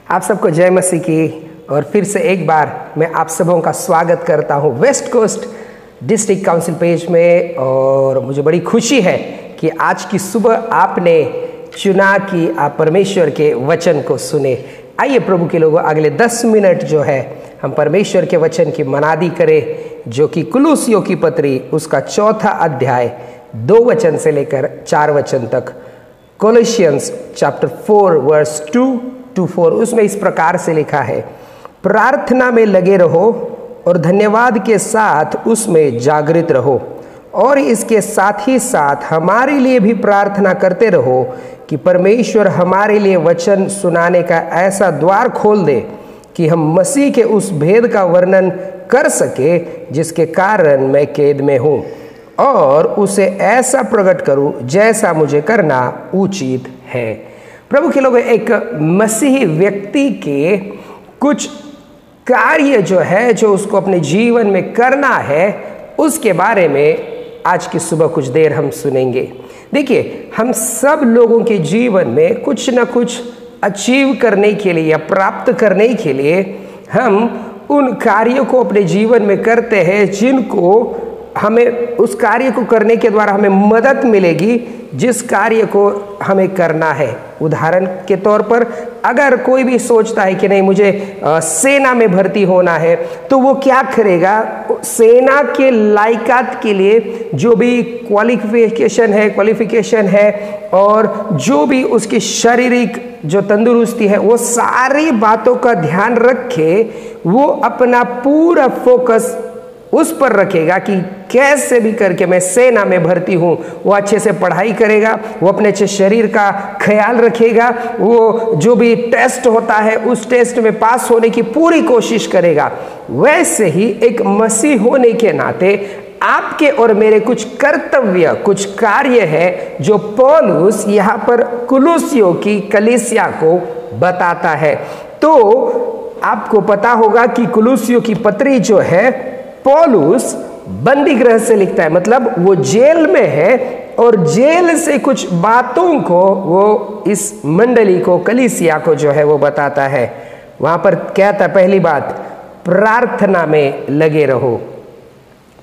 आप सबको जय मसीह की। और फिर से एक बार मैं आप सबों का स्वागत करता हूं West Coast District Council page में। और मुझे बड़ी खुशी है कि आज की सुबह आपने चुना कि आप परमेश्वर के वचन को सुने। आइए प्रभु के लोगों, अगले 10 मिनट जो है हम परमेश्वर के वचन की मनादी करें, जो कि कुलुसियों की पत्री उसका 4 अध्याय 2 वचन से लेकर 4 वचन तक, कोलोसियंस चैप्टर 4 वर्स 2 to 4, उसमें इस प्रकार से लिखा है, प्रार्थना में लगे रहो और धन्यवाद के साथ उसमें जागृत रहो, और इसके साथ ही साथ हमारे लिए भी प्रार्थना करते रहो कि परमेश्वर हमारे लिए वचन सुनाने का ऐसा द्वार खोल दे कि हम मसीह के उस भेद का वर्णन कर सके जिसके कारण मैं कैद में हूँ, और उसे ऐसा प्रकट करूँ जैसा मुझे करना उचित है। प्रभु के लोगों, एक मसीही व्यक्ति के कुछ कार्य जो है, जो उसको अपने जीवन में करना है, उसके बारे में आज की सुबह कुछ देर हम सुनेंगे। देखिए, हम सब लोगों के जीवन में कुछ ना कुछ अचीव करने के लिए या प्राप्त करने के लिए हम उन कार्यों को अपने जीवन में करते हैं जिनको हमें, उस कार्य को करने के द्वारा हमें मदद मिलेगी जिस कार्य को हमें करना है। उदाहरण के तौर पर, अगर कोई भी सोचता है कि नहीं मुझे सेना में भर्ती होना है, तो वो क्या करेगा? सेना के लायकात के लिए जो भी क्वालिफिकेशन है और जो भी उसकी शारीरिक जो तंदुरुस्ती है, वो सारी बातों का ध्यान रखे, वो अपना पूरा फोकस उस पर रखेगा कि कैसे भी करके मैं सेना में भर्ती हूँ। वो अच्छे से पढ़ाई करेगा, वो अपने अच्छे शरीर का ख्याल रखेगा, वो जो भी टेस्ट होता है उस टेस्ट में पास होने की पूरी कोशिश करेगा। वैसे ही एक मसीह होने के नाते आपके और मेरे कुछ कर्तव्य, कुछ कार्य है जो पौलुस यहाँ पर कुलुसियों की कलीसिया को बताता है। तो आपको पता होगा कि कुलुसियों की पत्री जो है, पौलुस बंदी गृह से लिखता है, मतलब वो जेल में है और जेल से कुछ बातों को वो इस मंडली को, कलीसिया को जो है वो बताता है। वहां पर क्या था? पहली बात, प्रार्थना में लगे रहो।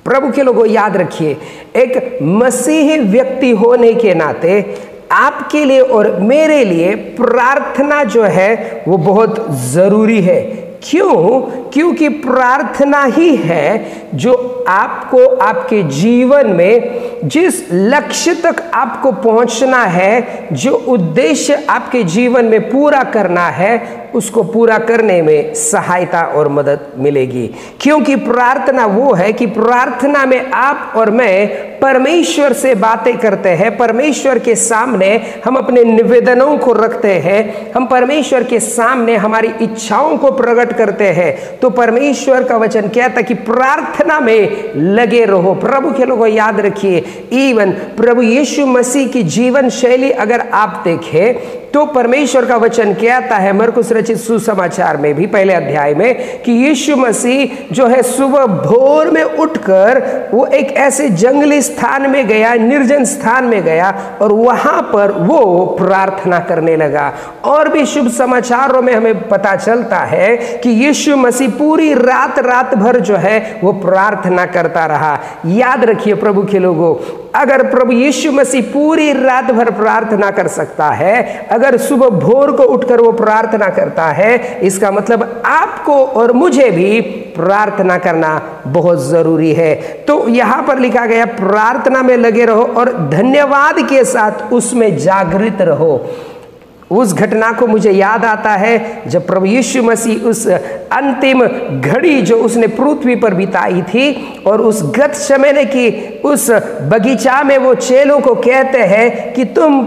प्रभु के लोगों, याद रखिए, एक मसीही व्यक्ति होने के नाते आपके लिए और मेरे लिए प्रार्थना जो है वो बहुत जरूरी है। क्यों? क्योंकि प्रार्थना ही है जो आपको आपके जीवन में जिस लक्ष्य तक आपको पहुंचना है, जो उद्देश्य आपके जीवन में पूरा करना है, उसको पूरा करने में सहायता और मदद मिलेगी। क्योंकि प्रार्थना वो है कि प्रार्थना में आप और मैं परमेश्वर से बातें करते हैं, परमेश्वर के सामने हम अपने निवेदनों को रखते हैं, हम परमेश्वर के सामने हमारी इच्छाओं को प्रकट करते हैं। तो परमेश्वर का वचन कहता है कि प्रार्थना में लगे रहो। प्रभु के लोगों, याद रखिए, इवन प्रभु यीशु मसीह की जीवन शैली अगर आप देखें तो परमेश्वर का वचन कहता है मरकुस रचित सुसमाचार में भी 1 अध्याय में कि यीशु मसीह जो है सुबह भोर में उठकर वो एक ऐसे जंगली स्थान में गया, निर्जन स्थान में गया, और वहां पर वो प्रार्थना करने लगा। और भी शुभ समाचारों में हमें पता चलता है कि यीशु मसीह पूरी रात भर जो है वो प्रार्थना करता रहा। याद रखिए प्रभु के लोगों, अगर प्रभु यीशु मसीह पूरी रात भर प्रार्थना कर सकता है, अगर सुबह भोर को उठकर वो प्रार्थना करता है, इसका मतलब आपको और मुझे भी प्रार्थना करना बहुत जरूरी है। तो यहां पर लिखा गया, प्रार्थना में लगे रहो और धन्यवाद के साथ उसमें जागृत रहो। उस घटना को मुझे याद आता है जब प्रभु यीशु मसीह उस अंतिम घड़ी जो उसने पृथ्वी पर बिताई थी, और उस गतशमने की उस बगीचा में वो चेलों को कहते हैं कि तुम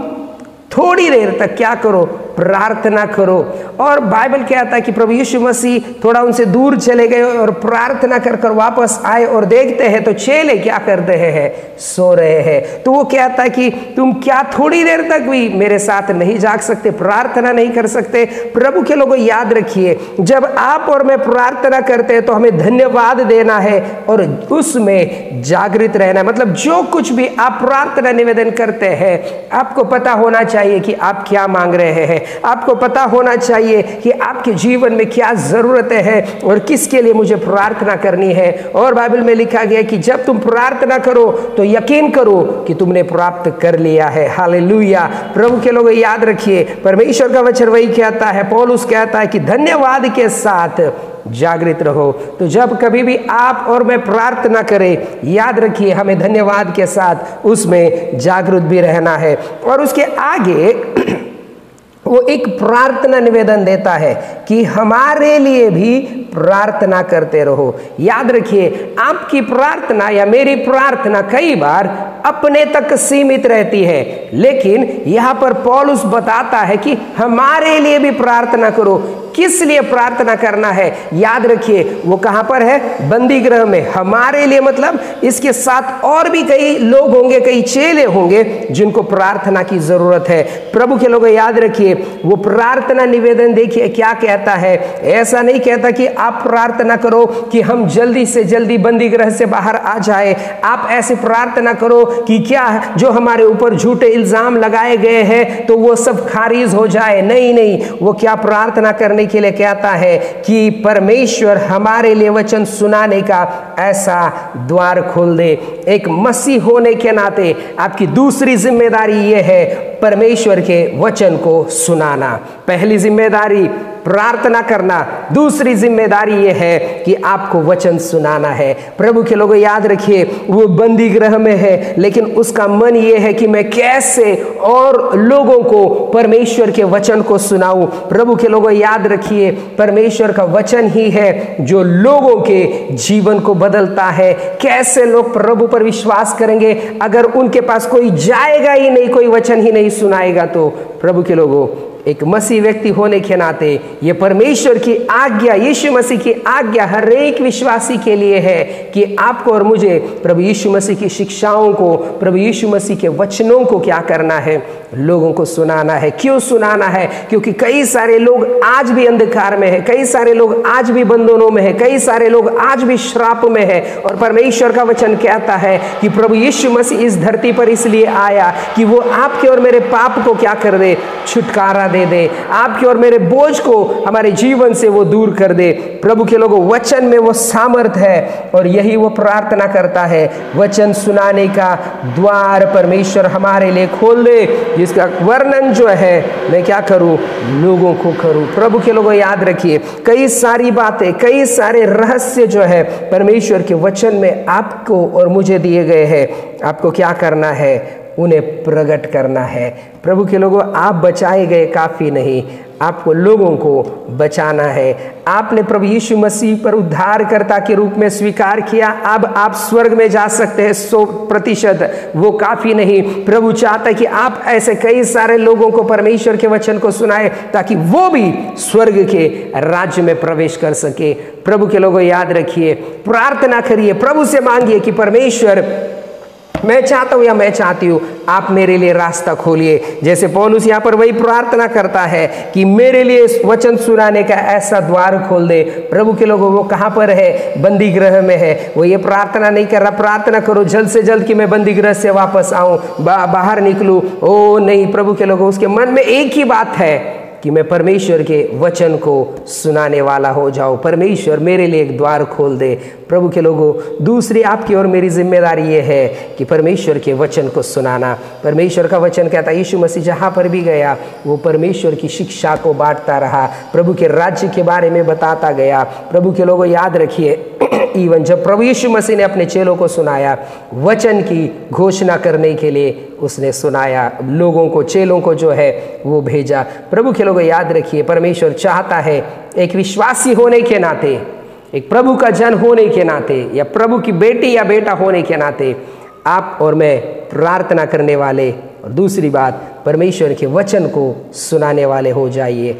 थोड़ी देर तक क्या करो? प्रार्थना करो। और बाइबल कहता है कि प्रभु यीशु मसीह थोड़ा उनसे दूर चले गए और प्रार्थना कर कर वापस आए, और देखते हैं तो चेले क्या कर रहे हैं? सो रहे हैं। तो वो कहता है कि तुम क्या थोड़ी देर तक भी मेरे साथ नहीं जाग सकते, प्रार्थना नहीं कर सकते? प्रभु के लोगों, याद रखिए, जब आप और मैं प्रार्थना करते हैं तो हमें धन्यवाद देना है और उसमें जागृत रहना है। मतलब जो कुछ भी आप प्रार्थना निवेदन करते हैं, आपको पता होना चाहिए कि आप क्या मांग रहे हैं। आपको पता होना चाहिए कि आपके जीवन में क्या ज़रूरतें हैं और किसके लिए मुझे प्रार्थना करनी है। और बाइबल में लिखा गया कि जब तुम प्रार्थना करो तो यकीन करो कि तुमने प्राप्त कर लिया है। हालेलुया। प्रभु के लोग याद रखिए, परमेश्वर का वचन वही कहता है, पौलुस कहता है कि धन्यवाद के साथ जागृत रहो। तो जब कभी भी आप और मैं प्रार्थना करें, याद रखिए हमें धन्यवाद के साथ उसमें जागृत भी रहना है। और उसके आगे वो एक प्रार्थना निवेदन देता है कि हमारे लिए भी प्रार्थना करते रहो। याद रखिए, आपकी प्रार्थना या मेरी प्रार्थना कई बार अपने तक सीमित रहती है, लेकिन यहां पर पौलुस बताता है कि हमारे लिए भी प्रार्थना करो। किस लिए प्रार्थना करना है? याद रखिए, वो कहां पर है? बंदी गृह में। हमारे लिए मतलब इसके साथ और भी कई लोग होंगे, कई चेले होंगे जिनको प्रार्थना की जरूरत है। प्रभु के लोग याद रखिए, वो प्रार्थना निवेदन देखिए क्या कहता है। ऐसा नहीं कहता कि आप प्रार्थना करो कि हम जल्दी से जल्दी बंदी गृह से बाहर आ जाए। आप ऐसे प्रार्थना करो कि क्या जो हमारे ऊपर झूठे इल्जाम लगाए गए हैं तो वो सब खारिज हो जाए। नहीं नहीं, वो क्या प्रार्थना करने के लिए कहता है कि परमेश्वर हमारे लिए वचन सुनाने का ऐसा द्वार खोल दे। एक मसीह होने के नाते आपकी दूसरी जिम्मेदारी यह है परमेश्वर के वचन को सुनाना। पहली जिम्मेदारी प्रार्थना करना, दूसरी जिम्मेदारी यह है कि आपको वचन सुनाना है। प्रभु के लोगों याद रखिए, वो बंदी गृह में है, लेकिन उसका मन यह है कि मैं कैसे और लोगों को परमेश्वर के वचन को सुनाऊं। प्रभु के लोगों याद रखिए, परमेश्वर का वचन ही है जो लोगों के जीवन को बदलता है। कैसे लोग प्रभु पर विश्वास करेंगे अगर उनके पास कोई जाएगा ही नहीं, कोई वचन ही नहीं सुनाएगा? तो प्रभु के लोगों, एक मसीह व्यक्ति होने के नाते ये परमेश्वर की आज्ञा, यीशु मसीह की आज्ञा हर एक विश्वासी के लिए है कि आपको और मुझे प्रभु यीशु मसीह की शिक्षाओं को, प्रभु यीशु मसीह के वचनों को क्या करना है? लोगों को सुनाना है। क्यों सुनाना है? क्योंकि कई सारे लोग आज भी अंधकार में है, कई सारे लोग आज भी बंधनों में है, कई सारे लोग आज भी श्राप में है। और परमेश्वर का वचन कहता है कि प्रभु यीशु मसीह इस धरती पर इसलिए आया कि वो आपके और मेरे पाप को क्या कर दे? छुटकारा दे, आपके और मेरे बोझ को हमारे जीवन से वो दूर कर दे। प्रभु के लोगों, वचन में वो सामर्थ्य है और यही वो प्रार्थना करता है, वचन सुनाने का द्वार परमेश्वर हमारे लिए खोल दे, जिसका वर्णन जो है मैं क्या करूं? लोगों को करूं। प्रभु के लोगों याद रखिए, कई सारी बातें, कई सारे रहस्य जो है परमेश्वर के वचन में आपको और मुझे दिए गए हैं। आपको क्या करना है? उन्हें प्रकट करना है। प्रभु के लोगों, आप बचाए गए काफ़ी नहीं, आपको लोगों को बचाना है। आपने प्रभु यीशु मसीह पर उद्धारकर्ता के रूप में स्वीकार किया, अब आप स्वर्ग में जा सकते हैं 100%। वो काफ़ी नहीं, प्रभु चाहता है कि आप ऐसे कई सारे लोगों को परमेश्वर के वचन को सुनाए ताकि वो भी स्वर्ग के राज्य में प्रवेश कर सके। प्रभु के लोगों याद रखिए, प्रार्थना करिए, प्रभु से मांगिए कि परमेश्वर मैं चाहता हूं या मैं चाहती हूं, आप मेरे लिए रास्ता खोलिए। जैसे पौलुस यहाँ पर वही प्रार्थना करता है कि मेरे लिए वचन सुनाने का ऐसा द्वार खोल दे। प्रभु के लोगों, वो कहाँ पर है? बंदी गृह में है। वो ये प्रार्थना नहीं कर रहा, प्रार्थना करो जल्द से जल्द कि मैं बंदी गृह से वापस आऊं, बाहर निकलूं। ओ नहीं, प्रभु के लोगों, उसके मन में एक ही बात है कि मैं परमेश्वर के वचन को सुनाने वाला हो जाऊं। परमेश्वर मेरे लिए एक द्वार खोल दे। प्रभु के लोगों, दूसरी आपकी और मेरी जिम्मेदारी ये है कि परमेश्वर के वचन को सुनाना। परमेश्वर का वचन कहता है, यीशु मसीह जहाँ पर भी गया वो परमेश्वर की शिक्षा को बांटता रहा, प्रभु के राज्य के बारे में बताता गया। प्रभु के लोगों याद रखिए, इवन जब प्रभु यीशु मसीह ने अपने चेलों को सुनाया, वचन की घोषणा करने के लिए उसने सुनाया, लोगों को, चेलों को जो है वो भेजा। प्रभु के लोगों याद रखिए, परमेश्वर चाहता है एक विश्वासी होने के नाते, एक प्रभु का जन होने के नाते, या प्रभु की बेटी या बेटा होने के नाते आप और मैं प्रार्थना करने वाले, और दूसरी बात परमेश्वर के वचन को सुनाने वाले हो जाइए।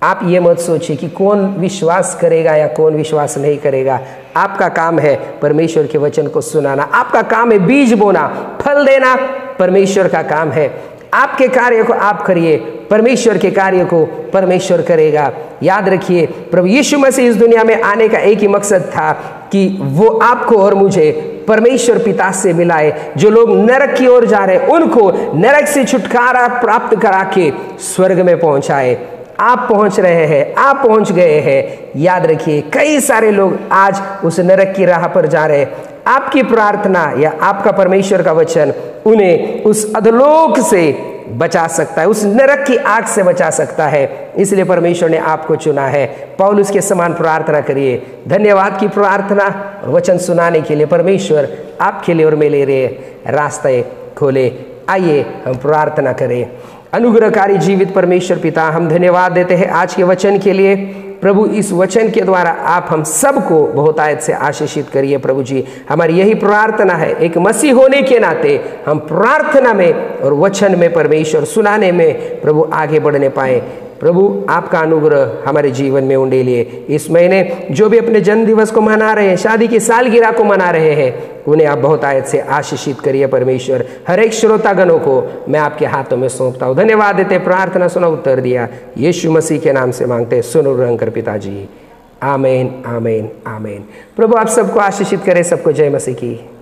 आप ये मत सोचिए कि कौन विश्वास करेगा या कौन विश्वास नहीं करेगा। आपका काम है परमेश्वर के वचन को सुनाना, आपका काम है बीज बोना, फल देना परमेश्वर का काम है। आपके कार्य को आप करिए, परमेश्वर के कार्य को परमेश्वर करेगा। याद रखिए, प्रभु यीशु मसीह इस दुनिया में आने का एक ही मकसद था कि वो आपको और मुझे परमेश्वर पिता से मिलाए। जो लोग नरक की ओर जा रहे हैं उनको नरक से छुटकारा प्राप्त करा के स्वर्ग में पहुंचाए। आप पहुंच रहे हैं, आप पहुंच गए हैं। याद रखिए, कई सारे लोग आज उस नरक की राह पर जा रहे हैं। आपकी प्रार्थना या आपका परमेश्वर का वचन उन्हें उस अधोलोक से बचा सकता है, उस नरक की आग से बचा सकता है। इसलिए परमेश्वर ने आपको चुना है। पौलुस के समान प्रार्थना करिए। धन्यवाद की प्रार्थना और वचन सुनाने के लिए परमेश्वर आपके लिए और मेरे लिए रास्ते खोले। आइए हम प्रार्थना करें। अनुग्रहकारी जीवित परमेश्वर पिता, हम धन्यवाद देते हैं आज के वचन के लिए। प्रभु, इस वचन के द्वारा आप हम सबको बहुतायत से आशीषित करिए। प्रभु जी, हमारी यही प्रार्थना है। एक मसीह होने के नाते हम प्रार्थना में और वचन में परमेश्वर सुनाने में प्रभु आगे बढ़ने पाए। प्रभु, आपका अनुग्रह हमारे जीवन में उंडेलिए। इस महीने जो भी अपने जन्म दिवस को मना रहे हैं, शादी की सालगिरह को मना रहे हैं, उन्हें आप बहुतायत से आशीषित करिए। परमेश्वर, हर एक श्रोतागणों को मैं आपके हाथों में सौंपता हूँ। धन्यवाद देते, प्रार्थना सुना, उत्तर दिया। यीशु मसीह के नाम से मांगते, सुनो रंकर पिताजी। आमीन, आमीन, आमीन। प्रभु आप सबको आशीषित करे। सबको जय मसीह की।